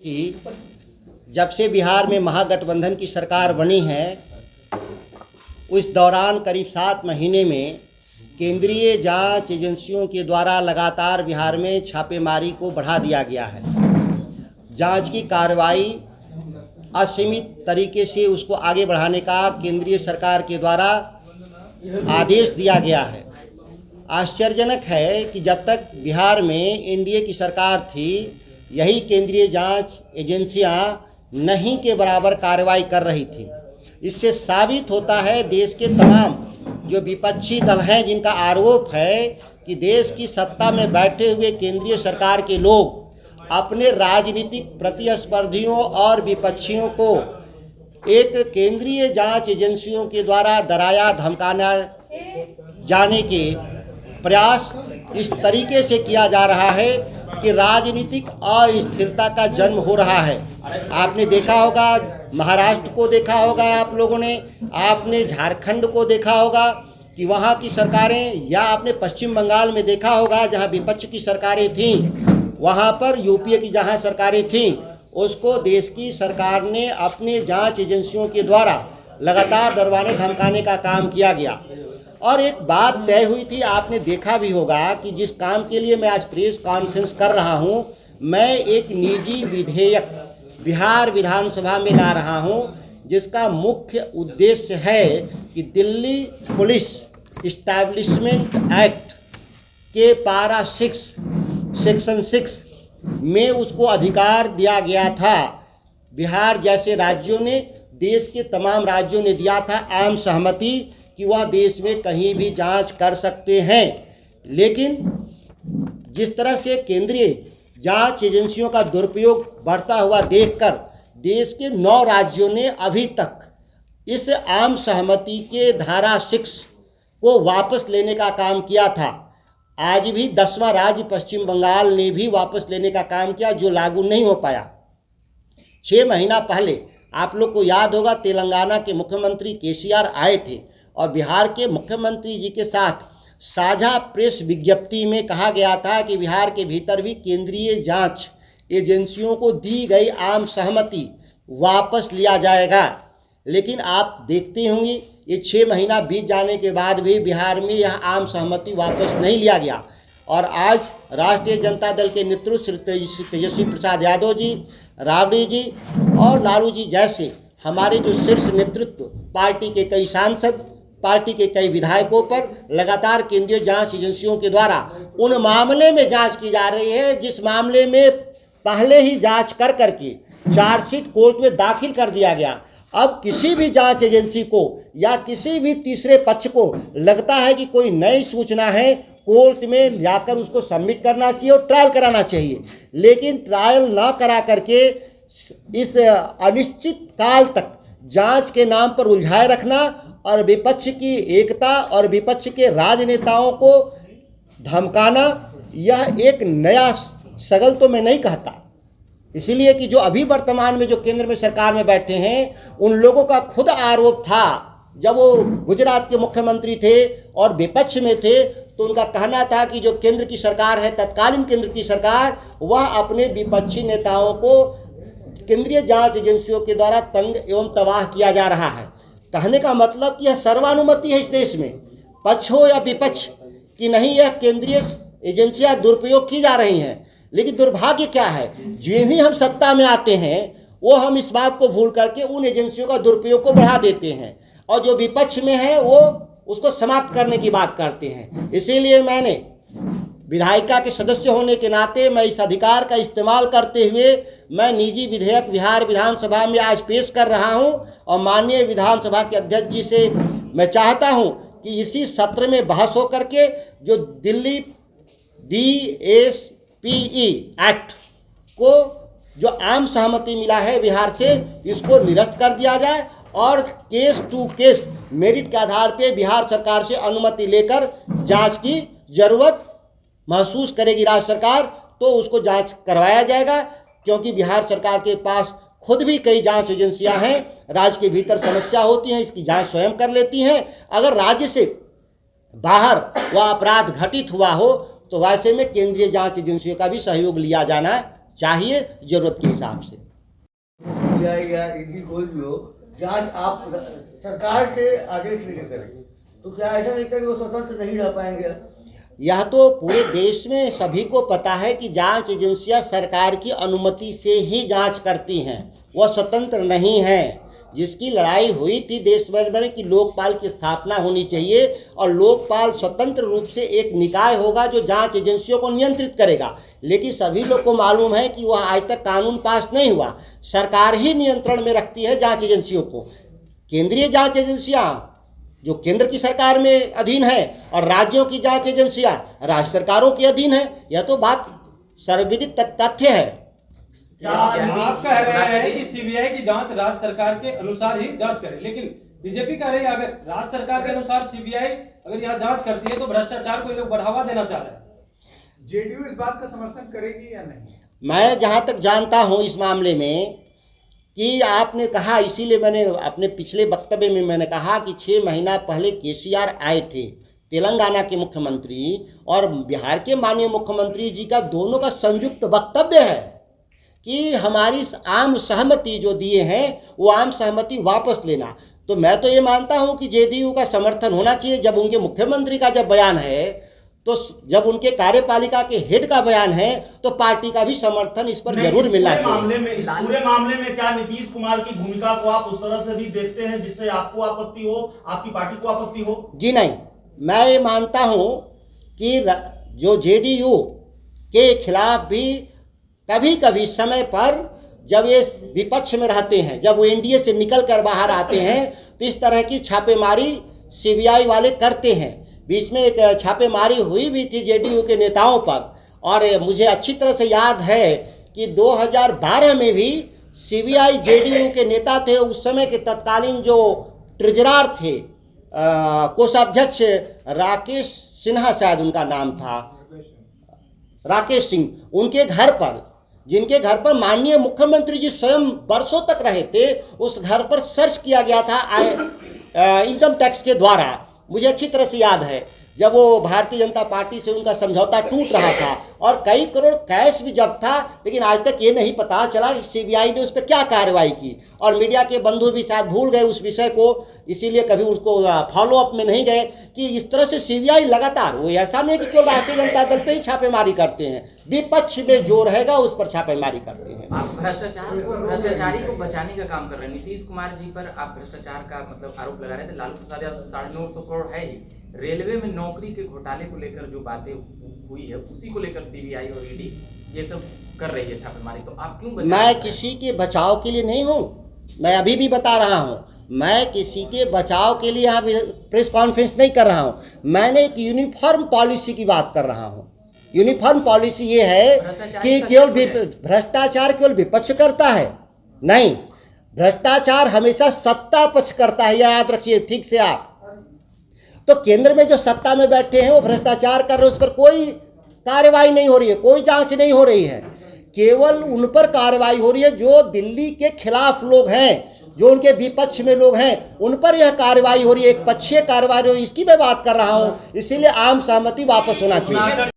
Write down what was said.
कि जब से बिहार में महागठबंधन की सरकार बनी है उस दौरान करीब 7 महीने में केंद्रीय जांच एजेंसियों के द्वारा लगातार बिहार में छापेमारी को बढ़ा दिया गया है। जांच की कार्रवाई असीमित तरीके से उसको आगे बढ़ाने का केंद्रीय सरकार के द्वारा आदेश दिया गया है। आश्चर्यजनक है कि जब तक बिहार में एनडीए की सरकार थी यही केंद्रीय जांच एजेंसियां नहीं के बराबर कार्रवाई कर रही थी। इससे साबित होता है देश के तमाम जो विपक्षी दल हैं जिनका आरोप है कि देश की सत्ता में बैठे हुए केंद्रीय सरकार के लोग अपने राजनीतिक प्रतिस्पर्धियों और विपक्षियों को एक केंद्रीय जांच एजेंसियों के द्वारा डराया धमकाना जाने के प्रयास इस तरीके से किया जा रहा है कि राजनीतिक अस्थिरता का जन्म हो रहा है। आपने देखा होगा, महाराष्ट्र को देखा होगा आप लोगों ने, आपने झारखंड को देखा होगा कि वहाँ की सरकारें, या आपने पश्चिम बंगाल में देखा होगा जहाँ विपक्ष की सरकारें थीं, वहाँ पर यूपीए की जहाँ सरकारें थीं उसको देश की सरकार ने अपने जांच एजेंसियों के द्वारा लगातार डरवाने धमकाने का काम किया गया। और एक बात तय हुई थी, आपने देखा भी होगा कि जिस काम के लिए मैं आज प्रेस कॉन्फ्रेंस कर रहा हूं, मैं एक निजी विधेयक बिहार विधानसभा में ला रहा हूं जिसका मुख्य उद्देश्य है कि दिल्ली पुलिस इस्टेब्लिशमेंट एक्ट के पारा 6 सेक्शन 6 में उसको अधिकार दिया गया था। बिहार जैसे राज्यों ने, देश के तमाम राज्यों ने दिया था आम सहमति कि वह देश में कहीं भी जांच कर सकते हैं। लेकिन जिस तरह से केंद्रीय जांच एजेंसियों का दुरुपयोग बढ़ता हुआ देखकर देश के 9 राज्यों ने अभी तक इस आम सहमति के धारा 6 को वापस लेने का काम किया था। आज भी 10वां राज्य पश्चिम बंगाल ने भी वापस लेने का काम किया जो लागू नहीं हो पाया। 6 महीना पहले आप लोग को याद होगा तेलंगाना के मुख्यमंत्री केसीआर आए थे और बिहार के मुख्यमंत्री जी के साथ साझा प्रेस विज्ञप्ति में कहा गया था कि बिहार के भीतर भी केंद्रीय जांच एजेंसियों को दी गई आम सहमति वापस लिया जाएगा। लेकिन आप देखते होंगे ये 6 महीना बीत जाने के बाद भी बिहार में यह आम सहमति वापस नहीं लिया गया। और आज राष्ट्रीय जनता दल के नेतृत्व श्री तेजस्वी प्रसाद यादव जी, राबड़ी जी और लालू जी जैसे हमारे जो शीर्ष नेतृत्व, पार्टी के कई सांसद, पार्टी के कई विधायकों पर लगातार केंद्रीय जांच एजेंसियों के द्वारा उन मामले में जांच की जा रही है जिस मामले में पहले ही जांच कर करके चार्जशीट कोर्ट में दाखिल कर दिया गया। अब किसी भी जांच एजेंसी को या किसी भी तीसरे पक्ष को लगता है कि कोई नई सूचना है, कोर्ट में जाकर उसको सबमिट करना चाहिए और ट्रायल कराना चाहिए। लेकिन ट्रायल ना करा करके इस अनिश्चित काल तक जांच के नाम पर उलझाए रखना और विपक्ष की एकता और विपक्ष के राजनेताओं को धमकाना, यह एक नया सगल तो मैं नहीं कहता। इसीलिए कि जो अभी वर्तमान में जो केंद्र में सरकार में बैठे हैं उन लोगों का खुद आरोप था, जब वो गुजरात के मुख्यमंत्री थे और विपक्ष में थे तो उनका कहना था कि जो केंद्र की सरकार है, तत्कालीन केंद्र की सरकार, वह अपने विपक्षी नेताओं को केंद्रीय जांच एजेंसियों के द्वारा तंग एवं तबाह किया जा रहा है। कहने का मतलब कि यह सर्वानुमति है इस देश में, पक्ष हो या विपक्ष कि नहीं, यह केंद्रीय एजेंसियां दुरुपयोग की जा रही हैं। लेकिन दुर्भाग्य क्या है, जो भी हम सत्ता में आते हैं वो हम इस बात को भूल करके उन एजेंसियों का दुरुपयोग को बढ़ा देते हैं और जो विपक्ष में है वो उसको समाप्त करने की बात करते हैं। इसीलिए मैंने विधायिका के सदस्य होने के नाते मैं इस अधिकार का इस्तेमाल करते हुए मैं निजी विधेयक बिहार विधानसभा में आज पेश कर रहा हूं और माननीय विधानसभा के अध्यक्ष जी से मैं चाहता हूं कि इसी सत्र में बहस हो करके जो दिल्ली DSPE एक्ट को जो आम सहमति मिला है बिहार से, इसको निरस्त कर दिया जाए और केस टू केस मेरिट के आधार पर बिहार सरकार से अनुमति लेकर जांच की जरूरत महसूस करेगी राज्य सरकार तो उसको जांच करवाया जाएगा। क्योंकि बिहार सरकार के पास खुद भी कई जांच एजेंसियां हैं, राज्य के भीतर समस्या होती है, इसकी जांच स्वयं कर लेती हैं। अगर राज्य से बाहर वह अपराध घटित हुआ हो तो वैसे में केंद्रीय जांच एजेंसियों का भी सहयोग लिया जाना चाहिए जरूरत के हिसाब से। या इनकी कोई भी हो, जांच आप सरकार से आदेश लेकर करें, तो क्या ऐसा नहीं कि वो स्वतंत्र नहीं रह पाएंगे? यह तो पूरे देश में सभी को पता है कि जांच एजेंसियां सरकार की अनुमति से ही जांच करती हैं, वह स्वतंत्र नहीं है। जिसकी लड़ाई हुई थी देश भर में कि लोकपाल की स्थापना होनी चाहिए और लोकपाल स्वतंत्र रूप से एक निकाय होगा जो जांच एजेंसियों को नियंत्रित करेगा। लेकिन सभी लोग को मालूम है कि वह आज तक कानून पास नहीं हुआ, सरकार ही नियंत्रण में रखती है जांच एजेंसियों को। केंद्रीय जांच एजेंसियां जो केंद्र की सरकार में अधीन है और राज्यों की जांच एजेंसियां राज्य सरकारों के अधीन है। यह तो बात सर्वविदित तथ्य है। क्या आप कह रहे हैं कि सीबीआई की जांच राज्य सरकार के अनुसार ही जांच करे, लेकिन बीजेपी कह रही है अगर राज्य सरकार के अनुसार सीबीआई अगर यहाँ जांच करती है तो भ्रष्टाचार को ये लोग बढ़ावा देना चाह रहे हैं। जेडीयू इस बात का समर्थन करेगी या नहीं? मैं जहां तक जानता हूं इस मामले में कि आपने कहा, इसीलिए मैंने अपने पिछले वक्तव्य में मैंने कहा कि 6 महीना पहले केसीआर आए थे, तेलंगाना के मुख्यमंत्री और बिहार के माननीय मुख्यमंत्री जी का दोनों का संयुक्त वक्तव्य है कि हमारी आम सहमति जो दिए हैं वो आम सहमति वापस लेना। तो मैं तो ये मानता हूं कि जेडीयू का समर्थन होना चाहिए। जब उनके मुख्यमंत्री का जब बयान है, तो जब उनके कार्यपालिका के हेड का बयान है, तो पार्टी का भी समर्थन इस पर जरूर मिलना चाहिए। इस पूरे मामले में क्या नीतीश कुमार की भूमिका को आप उस तरह से भी देखते हैं जिससे आपको आपत्ति हो, आपकी पार्टी को आपत्ति हो? जी नहीं, मैं ये मानता हूं कि जो जेडीयू के खिलाफ भी कभी कभी समय पर जब ये विपक्ष में रहते हैं, जब वो एनडीए से निकल कर बाहर आते हैं, तो इस तरह की छापेमारी सीबीआई वाले करते हैं। बीच में एक छापेमारी हुई भी थी जेडीयू के नेताओं पर, और मुझे अच्छी तरह से याद है कि 2012 में भी सीबीआई जेडीयू के नेता थे, उस समय के तत्कालीन जो ट्रेजरर थे, कोषाध्यक्ष राकेश सिन्हा शायद उनका नाम था, राकेश सिंह, उनके घर पर, जिनके घर पर माननीय मुख्यमंत्री जी स्वयं वर्षों तक रहे थे, उस घर पर सर्च किया गया था इनकम टैक्स के द्वारा। मुझे अच्छी तरह से याद है जब वो भारतीय जनता पार्टी से उनका समझौता टूट रहा था और कई करोड़ कैश भी जब्त था, लेकिन आज तक ये नहीं पता चला कि सीबीआई ने उस पर क्या कार्रवाई की। और मीडिया के बंधु भी शायद भूल गए उस विषय को, इसीलिए कभी उसको फॉलो अप में नहीं गए कि इस तरह से सीबीआई लगातार, वो ऐसा नहीं कि केवल भारतीय जनता दल पे ही छापेमारी करते हैं, विपक्ष में जो रहेगा उस पर छापेमारी करते हैं। आप भ्रष्टाचारी को बचाने का काम कर रहे हैं। नीतीश कुमार जी पर आप भ्रष्टाचार का मतलब आरोप लगा रहे थे। लालू प्रसाद यादव 950 करोड़ है ही। रेलवे में नौकरी के घोटाले को लेकर जो बातें हुई है उसी को लेकर सीबीआई और ईडी ये सब कर रही है छापेमारी, तो आप क्यों? मैं किसी के बचाव के लिए नहीं हूँ, मैं अभी भी बता रहा हूँ, मैं किसी के बचाव के लिए यहाँ प्रेस कॉन्फ्रेंस नहीं कर रहा हूँ। मैंने एक यूनिफॉर्म पॉलिसी की बात कर रहा हूँ। यूनिफॉर्म पॉलिसी ये है कि केवल भ्रष्टाचार केवल विपक्ष करता है, नहीं, भ्रष्टाचार हमेशा सत्ता पक्ष करता है, यह याद रखिए ठीक से आप। तो केंद्र में जो सत्ता में बैठे हैं वो भ्रष्टाचार कर रहे हैं, उस पर कोई कार्रवाई नहीं हो रही है, कोई जांच नहीं हो रही है, केवल उन पर कार्रवाई हो रही है जो दिल्ली के खिलाफ लोग हैं, जो उनके विपक्ष में लोग हैं, उन पर यह कार्रवाई हो रही है, एक पक्षीय कार्रवाई हो रही है। इसकी मैं बात कर रहा हूं, इसीलिए आम सहमति वापस होना चाहिए।